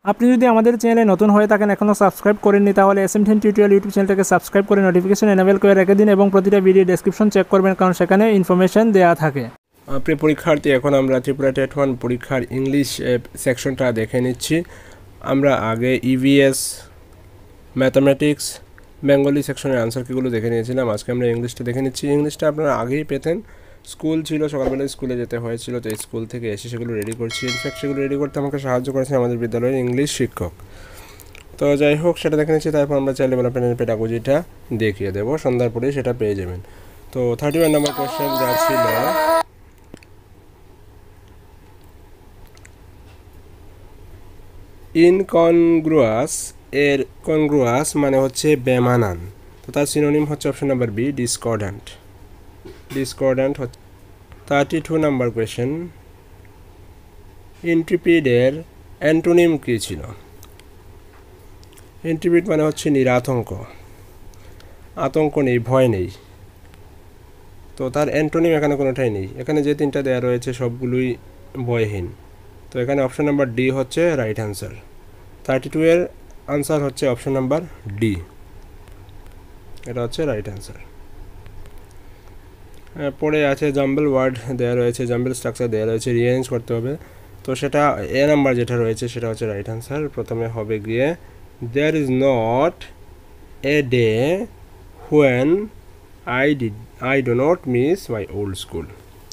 আপনি যদি আমাদের চ্যানেলে নতুন হয়ে থাকেন এখনও সাবস্ক্রাইব করেননি তাহলে SMDN টিউটোরিয়াল ইউটিউব চ্যানেলটাকে সাবস্ক্রাইব করে নোটিফিকেশন এনেবল করে রেখে দিন এবং প্রতিটা ভিডিও ডেসক্রিপশন চেক করবেন কারণ সেখানে ইনফরমেশন দেওয়া থাকে। প্রিয় পরীক্ষার্থী, এখন আমরা ত্রিপুরা টেট 1 পরীক্ষার ইংলিশ সেকশনটা দেখে নিচ্ছি। আমরা আগে EVS, ম্যাথামেটিক্স, বেঙ্গলি সেকশনের আনসার কিগুলো দেখে নিয়েছিলাম। আজকে আমরা ইংলিশটা দেখে নিচ্ছি। ইংলিশটা আপনারা আগেই পেতেন, স্কুল ছিল, সকালবেলায় স্কুলে যেতে হয়েছিল, তো স্কুল থেকে এসে সেগুলো রেডি করছি। ইনফ্যাক্ট সেগুলো রেডি করতে আমাকে সাহায্য করেছেন আমাদের বিদ্যালয়ের ইংলিশ শিক্ষক। তো যাই হোক, সেটা দেখে নিচ্ছি। তারপর আমরা চাইল্ড ডেভেলপমেন্টের পেডাগজিটা দেখিয়ে দেবো, সন্ধ্যার পরেই সেটা পেয়ে যাবেন। তো 31 নম্বর কোয়েশ্চেন যা ছিল, ইনকনগ্রুয়াস এর কনগ্রুয়াস মানে হচ্ছে বেমানান, তো তার সিনোনিম হচ্ছে অপশন নাম্বার বি, ডিসকর্ড্যান্ট। ডিসকর্ড্যান্ট হচ্ছে 32 নাম্বার কোয়েশ্চেন, ইন্ট্রিপিডের অ্যান্টোনিম কী ছিল? ইন্ট্রিপিড মানে হচ্ছে নিরাতঙ্ক, আতঙ্ক নেই, ভয় নেই। তো তার অ্যান্টোনিম এখানে কোনোটাই নেই। এখানে যে তিনটা দেওয়া রয়েছে সবগুলোই ভয়হীন। তো এখানে অপশন নাম্বার ডি হচ্ছে রাইট অ্যান্সার। 32 এর আনসার হচ্ছে অপশন নাম্বার ডি, এটা হচ্ছে রাইট অ্যান্সার। পরে আছে জাম্বল ওয়ার্ড দেওয়া রয়েছে, জাম্বল স্ট্রাকচার দেওয়া রয়েছে, রিঅ্যারেঞ্জ করতে হবে। তো সেটা এ নাম্বার যেটা রয়েছে সেটা হচ্ছে রাইট অ্যান্সার। প্রথমে হবে গিয়ে there is not a day when I do not miss my old school,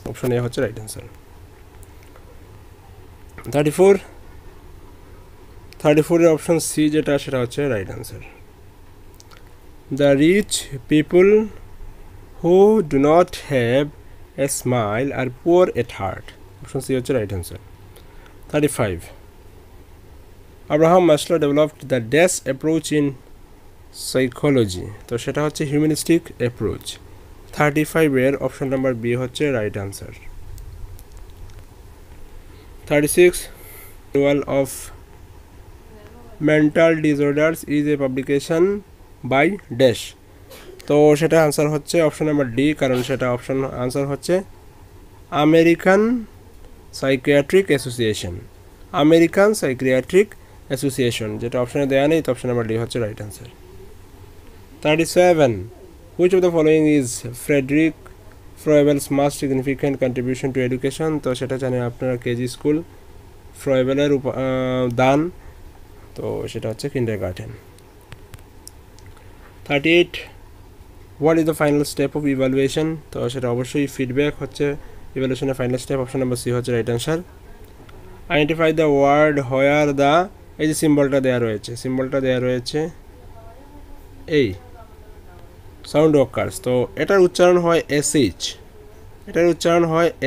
option A হচ্ছে রাইট অ্যান্সার। 34 এর অপশন সি যেটা সেটা হচ্ছে right answer. The rich people who do not have a smile are poor at heart, option C হচ্ছে right answer. 35 Abraham Maslow developed the dash approach in psychology, তো সেটা হচ্ছে humanistic approach. 35 এর option number B হচ্ছে right answer. 36 manual of mental disorders is a publication by dash, তো সেটা answer হচ্ছে option number D, কারণ সেটা অপশন আনসার হচ্ছে American psychiatric association. American psychiatric association, যেটা অপশনে দেওয়া নেই, তো অপশন নাম্বার ডি হচ্ছে right answer. 37 which of the following is Friedrich Froebel's must significant contribution to education, তো সেটা জানেন আপনারা কেজি স্কুল, ফ্রয়েবেলের দান, তো সেটা হচ্ছে kindergarten. 38 what is the final step of evaluation, তো সেটা অবশ্যই ফিডব্যাক হচ্ছে ইভ্যালুয়েশনের final step, option number C হচ্ছে right answer. Identify the word where the, এই যে সিম্বলটা দেওয়া রয়েছে এই সাউন্ড ওয়ার্কার্স, তো এটার উচ্চারণ হয়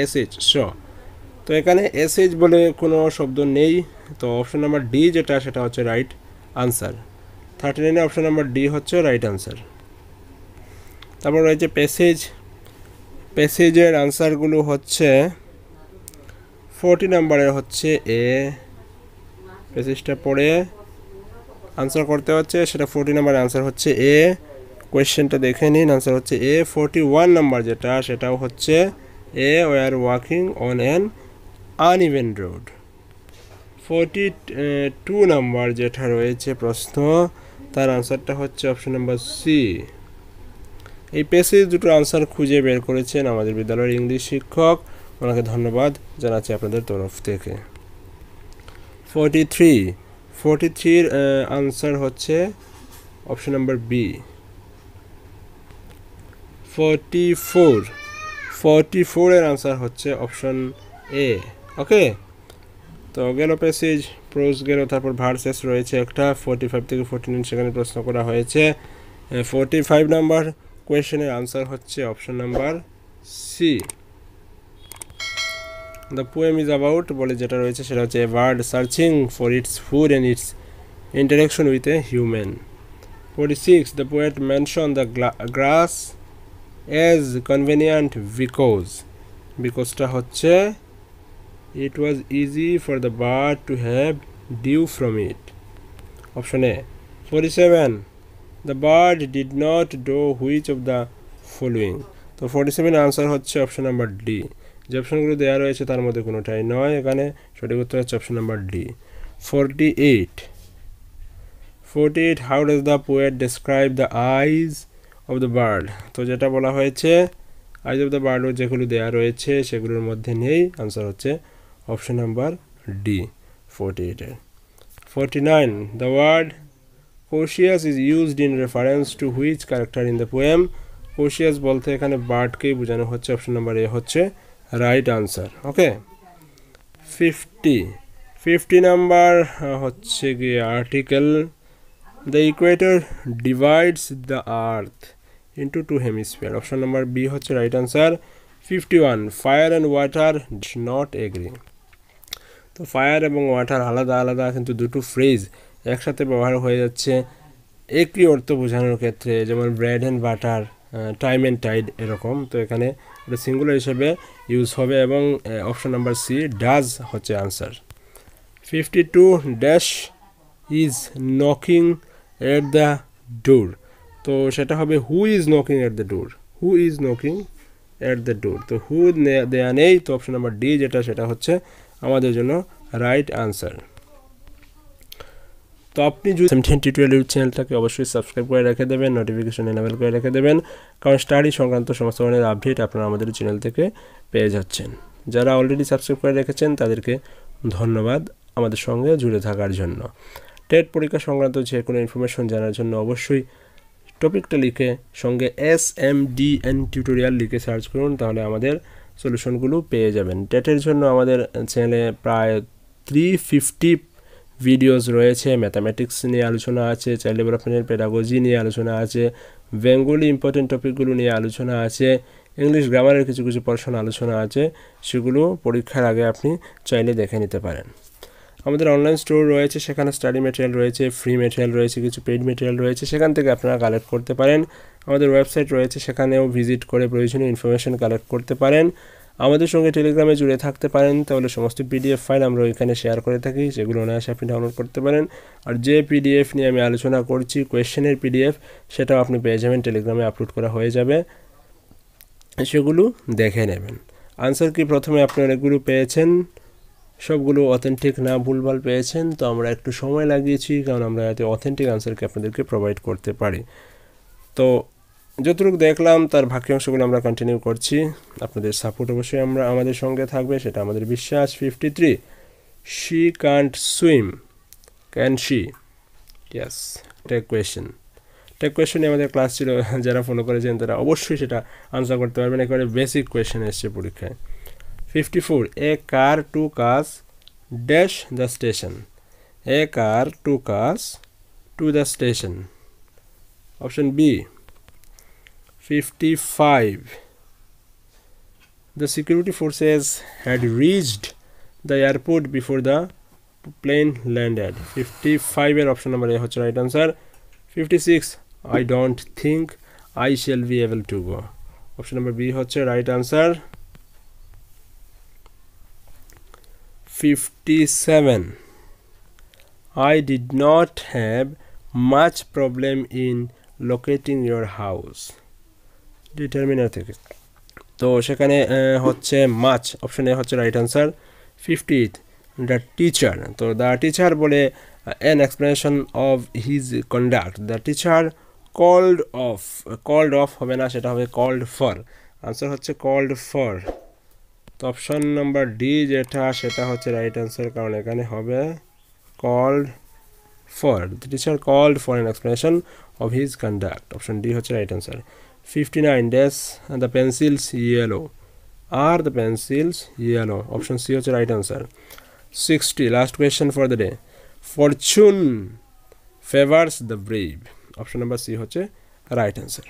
এসএইচ, স, তো এখানে এসএইচ বলে কোনো শব্দ নেই, তো অপশন নাম্বার ডি যেটা সেটা হচ্ছে right answer. 39 option number D হচ্ছে রাইট আনসার। তারপর রয়েছে প্যাসেজের আনসারগুলো হচ্ছে 40 নাম্বারের হচ্ছে এ, প্যাসেজটা পড়ে আনসার করতে হচ্ছে, সেটা 40 নাম্বারের আনসার হচ্ছে এ। কোয়েশ্চেনটা দেখে নিন, আনসার হচ্ছে এ। 41 নাম্বার যেটা সেটাও হচ্ছে A, we're walking on an uneven road. 42 number যেটা রয়েছে প্রশ্ন, তার আনসারটা হচ্ছে অপশন নাম্বার সি। এই প্যাসেজ দুটো আনসার খুঁজে বের করেছেন আমাদের বিদ্যালয়ের ইংলিশ শিক্ষক, ওনাকে ধন্যবাদ জানাচ্ছি আপনাদের তরফ থেকে। 43 আনসার হচ্ছে অপশন নাম্বার বি। 44 এর আনসার হচ্ছে অপশন এ। ওকে, তো গেল প্যাসেজ, প্রোজ গেল, তারপর ভার্সেস রয়েছে একটা 45 থেকে 49, সেখানে প্রশ্ন করা হয়েছে। 45 নাম্বার কোয়েশ্চেনের আনসার হচ্ছে option number C. The poem is about বলে যেটা রয়েছে সেটা হচ্ছে a bird searching for its food and its interaction with a human. 46 the poet mention the grass as convenient বিকজটা হচ্ছে it was easy for the bird to have dew from it, option A. 47 the bird did not do which of the following, তো 47 answer হচ্ছে option number D. যে অপশনগুলো দেওয়া রয়েছে তার মধ্যে কোনোটাই নয়, এখানে সঠিক উত্তর হচ্ছে option number D. 48. How does the poet describe the eyes of the bird? তো যেটা বলা হয়েছে eyes of the bird যেগুলো দেয়া রয়েছে সেগুলোর মধ্যে নেই, आंसर হচ্ছে অপশন নাম্বার ডি 48 এর। 49 the word cautious is used in reference to which character in the poem? cautious বলতে এখানে বার্ডকেই বোঝানো হচ্ছে, অপশন নাম্বার এ হচ্ছে রাইট আনসার। ওকে 50 নাম্বার হচ্ছে কি article the equator divides the earth into two hemispheres, option number B হচ্ছে right answer. 51 fire and water not agree. তো fire এবং ওয়াটার আলাদা আলাদা কিন্তু দুটো ফ্রেজ একসাথে ব্যবহার হয়ে যাচ্ছে একই অর্থ বোঝানোর ক্ষেত্রে, যেমন bread and butter, time and tide এরকম। তো এখানে এটা সিঙ্গুলার হিসেবে ইউজ হবে এবং অপশন নাম্বার সি ডাজ হচ্ছে answer. 52 dash is knocking at the door. তো সেটা হবে who is knocking at the door, who is knocking at the door. তো হু দেয়া নেই, তো অপশন নাম্বার ডি যেটা সেটা হচ্ছে আমাদের জন্য রাইট আনসার। তো আপনি যদি SMDN টিউটোরিয়াল ইউটিউব চ্যানেলটাকে অবশ্যই সাবস্ক্রাইব করে রেখে দেবেন, নোটিফিকেশন এনেবল করে রেখে দেবেন, কারণ স্টাডি সংক্রান্ত সমস্ত ধরনের আপডেট আপনারা আমাদের চ্যানেল থেকে পেয়ে যাচ্ছেন। যারা অলরেডি সাবস্ক্রাইব করে রেখেছেন তাদেরকে ধন্যবাদ আমাদের সঙ্গে জুড়ে থাকার জন্য। টেট পরীক্ষা সংক্রান্ত যে কোনো ইনফরমেশন জানার জন্য অবশ্যই টপিকটা লিখে সঙ্গে SMDN টিউটোরিয়াল লিখে সার্চ করুন, তাহলে আমাদের সলিউশনগুলো পেয়ে যাবেন। টেটের জন্য আমাদের চ্যানেলে প্রায় 350 ভিডিওস রয়েছে, ম্যাথামেটিক্স নিয়ে আলোচনা আছে, চাইল্ড ডেভেলপমেন্টের পেডাগজি নিয়ে আলোচনা আছে, বেঙ্গলি ইম্পর্টেন্ট টপিকগুলো নিয়ে আলোচনা আছে, ইংলিশ গ্রামারের কিছু কিছু পোরশন আলোচনা আছে, সেগুলো পরীক্ষার আগে আপনি চাইলে দেখে নিতে পারেন। আমাদের অনলাইন স্টোর রয়েছে, সেখানে স্টাডি ম্যাটেরিয়াল রয়েছে, ফ্রি ম্যাটেরিয়াল রয়েছে, কিছু পেইড ম্যাটেরিয়াল রয়েছে, সেখান থেকে আপনারা কালেক্ট করতে পারেন। আমাদের ওয়েবসাইট রয়েছে, সেখানেও ভিজিট করে প্রয়োজনীয় ইনফরমেশন কালেক্ট করতে পারেন। আমাদের সঙ্গে টেলিগ্রামে জুড়ে থাকতে পারেন, তাহলে সমস্ত পিডিএফ ফাইল আমরা ওইখানে শেয়ার করে থাকি, সেগুলো অনায়াসে আপনি ডাউনলোড করতে পারেন। আর যে পিডিএফ নিয়ে আমি আলোচনা করছি কোয়েশ্চেনের পিডিএফ, সেটাও আপনি পেয়ে যাবেন, টেলিগ্রামে আপলোড করা হয়ে যাবে, সেগুলো দেখে নেবেন। আনসার কি প্রথমে আপনি অনেকগুলো পেয়েছেন, সবগুলো অথেন্টিক না ভুলভাল পেয়েছেন, তো আমরা একটু সময় লাগিয়েছি, কারণ আমরা যাতে অথেন্টিক আনসারকে আপনাদেরকে প্রোভাইড করতে পারি। তো যতটুকু দেখলাম তার বাকি অংশগুলো আমরা কন্টিনিউ করছি, আপনাদের সাপোর্ট অবশ্যই আমাদের সঙ্গে থাকবে, সেটা আমাদের বিশ্বাস। 53 she can't swim, can she? Yes, take question আমাদের ক্লাস ছিল, যারা ফলো করেছেন তারা অবশ্যই সেটা আনসার করতে পারবেন, একেবারে বেসিক কোয়েশ্চেন এসছে পরীক্ষায়। 54 a car to cuss dash the station, a car to cuss to the station, option B. 55 the security forces had reached the airport before the plane landed, 55 এর অপশন নাম্বার এ হচ্ছে right answer. 56 I don't think I shall be able to go, option number B হচ্ছে right answer. 57 I did not have much problem in locating your house, determiner থেকে, তো সেখানে হচ্ছে much, option A হচ্ছে right answer. 50 the teacher, তো the teacher বলে an explanation of his conduct, the teacher called of হবে না, সেটা হবে কল্ড ফর, আনসার হচ্ছে কল্ড ফর। তো অপশন নাম্বার ডি যেটা সেটা হচ্ছে রাইট আনসার, কারণ এখানে হবে called for, the teacher called for an explanation of his conduct, option D হচ্ছে right answer. 59 dash the pencils yellow, are the pencils yellow, option C হচ্ছে right আনসার। 60 last question for the day, fortune favours the brave, option number C হচ্ছে right answer.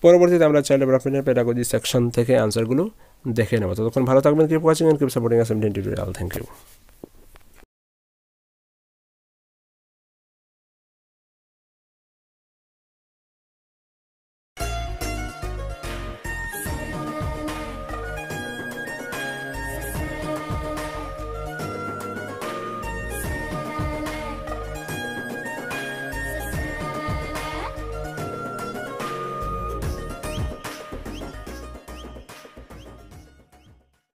পরবর্তীতে আমরা child ডেভেলপমেন্টের pedagogy section থেকে আনসারগুলো দেখে নেব। ততক্ষণ ভালো থাকবেন, keep watching and keep supporting SMDN tutorial. Thank you.